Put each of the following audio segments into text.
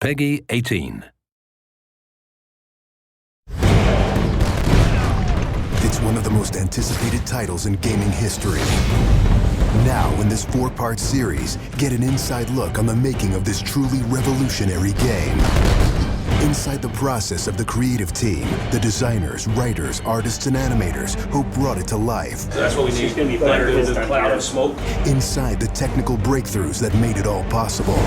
Peggy 18. It's one of the most anticipated titles in gaming history. Now, in this 4-part series, get an inside look on the making of this truly revolutionary game. Inside the process of the creative team, the designers, writers, artists, and animators who brought it to life. So that's what we need. It's going to be better than the cloud of smoke. Inside the technical breakthroughs that made it all possible.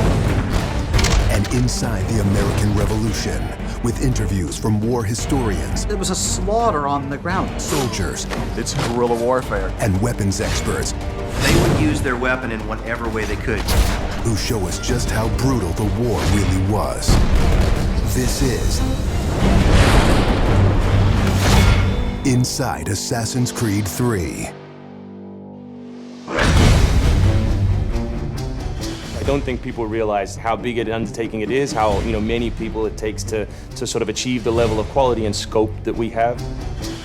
And inside the American Revolution, with interviews from war historians. There was a slaughter on the ground. Soldiers. It's guerrilla warfare. And weapons experts. They would use their weapon in whatever way they could. Who show us just how brutal the war really was. This is Inside Assassin's Creed 3. I don't think people realize how big an undertaking it is, how many people it takes to sort of achieve the level of quality and scope that we have.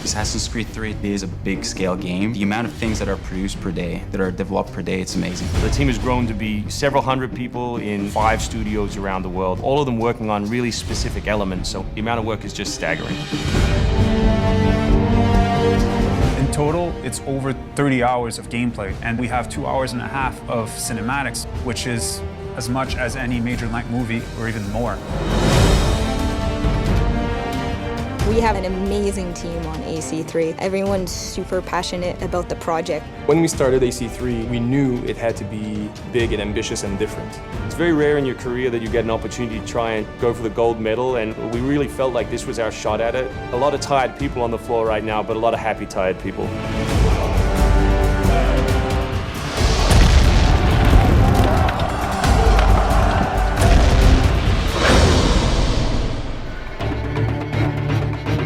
Assassin's Creed 3 is a big-scale game. The amount of things that are produced per day, that are developed per day, it's amazing. The team has grown to be several hundred people in 5 studios around the world, all of them working on really specific elements, so the amount of work is just staggering. In total, it's over 30 hours of gameplay, and we have 2.5 hours of cinematics, which is as much as any major length movie, or even more. We have an amazing team on AC3. Everyone's super passionate about the project. When we started AC3, we knew it had to be big and ambitious and different. It's very rare in your career that you get an opportunity to try and go for the gold medal, and we really felt like this was our shot at it. A lot of tired people on the floor right now, but a lot of happy, tired people.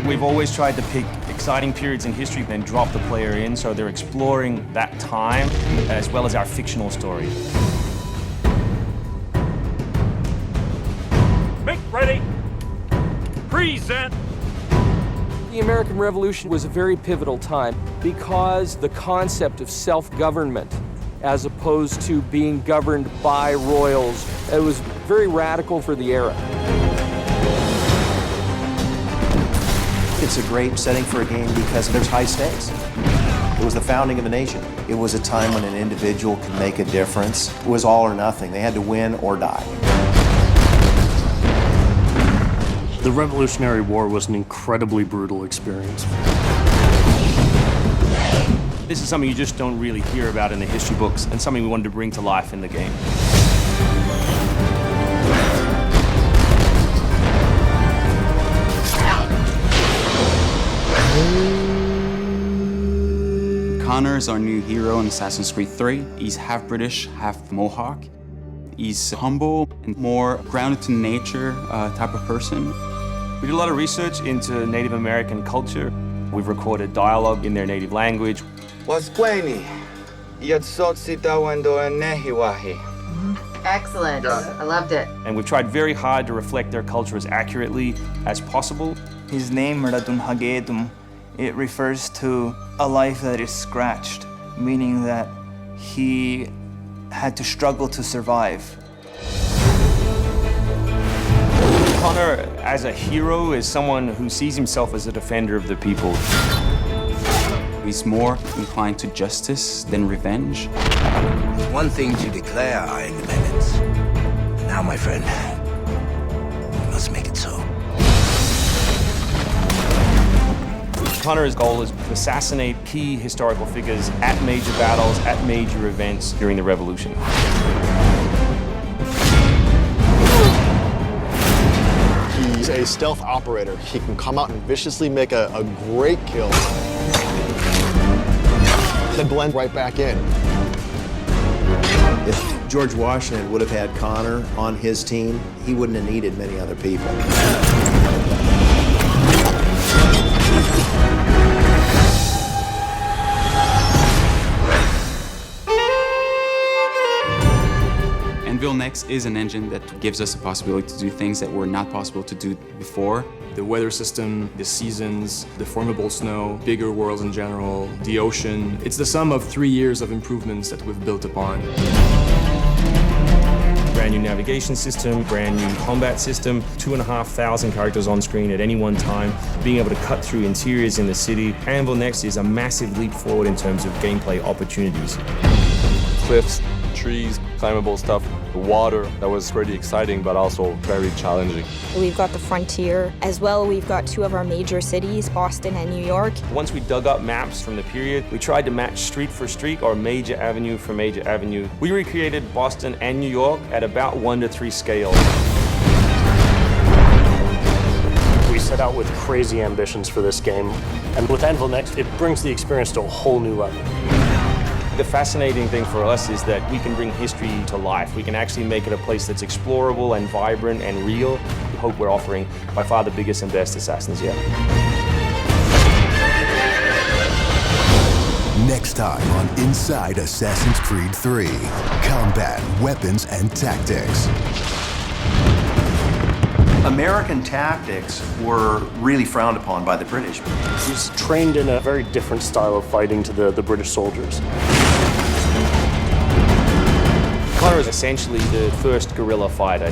We've always tried to pick exciting periods in history and then drop the player in, so they're exploring that time as well as our fictional story. Make ready. Present. The American Revolution was a very pivotal time because the concept of self-government as opposed to being governed by royals, it was very radical for the era. It's a great setting for a game because there's high stakes. It was the founding of a nation. It was a time when an individual could make a difference. It was all or nothing. They had to win or die. The Revolutionary War was an incredibly brutal experience. This is something you just don't really hear about in the history books, and something we wanted to bring to life in the game. Connor is our new hero in Assassin's Creed 3. He's half British, half Mohawk. He's humble and more grounded to nature type of person. We did a lot of research into Native American culture. We've recorded dialogue in their native language. Excellent. I loved it. And we've tried very hard to reflect their culture as accurately as possible. His name, Radun Hagedum, it refers to a life that is scratched, meaning that he had to struggle to survive. Connor, as a hero, is someone who sees himself as a defender of the people. He's more inclined to justice than revenge. It's one thing to declare our independence. Now, my friend, we must make it so. Connor's goal is to assassinate key historical figures at major battles, at major events during the Revolution. He's a stealth operator. He can come out and viciously make a great kill, then blend right back in. If George Washington would have had Connor on his team, he wouldn't have needed many other people. Anvil Next is an engine that gives us the possibility to do things that were not possible to do before. The weather system, the seasons, the formable snow, bigger worlds in general, the ocean. It's the sum of 3 years of improvements that we've built upon. Brand new navigation system, brand new combat system, 2,500 characters on screen at any one time, being able to cut through interiors in the city. Anvil Next is a massive leap forward in terms of gameplay opportunities. Cliffs, trees, climbable stuff, water. That was pretty exciting, but also very challenging. We've got the frontier. As well, we've got two of our major cities, Boston and New York. Once we dug up maps from the period, we tried to match street for street or major avenue for major avenue. We recreated Boston and New York at about 1:3 scale. We set out with crazy ambitions for this game, and with Anvil Next, it brings the experience to a whole new level. The fascinating thing for us is that we can bring history to life. We can actually make it a place that's explorable and vibrant and real. We hope we're offering by far the biggest and best Assassins yet. Next time on Inside Assassin's Creed 3, Combat, Weapons, and Tactics. American tactiks were really frowned upon by the British. He was trained in a very different style of fighting to the British soldiers. kaHala is essentially the first guerrilla fighter.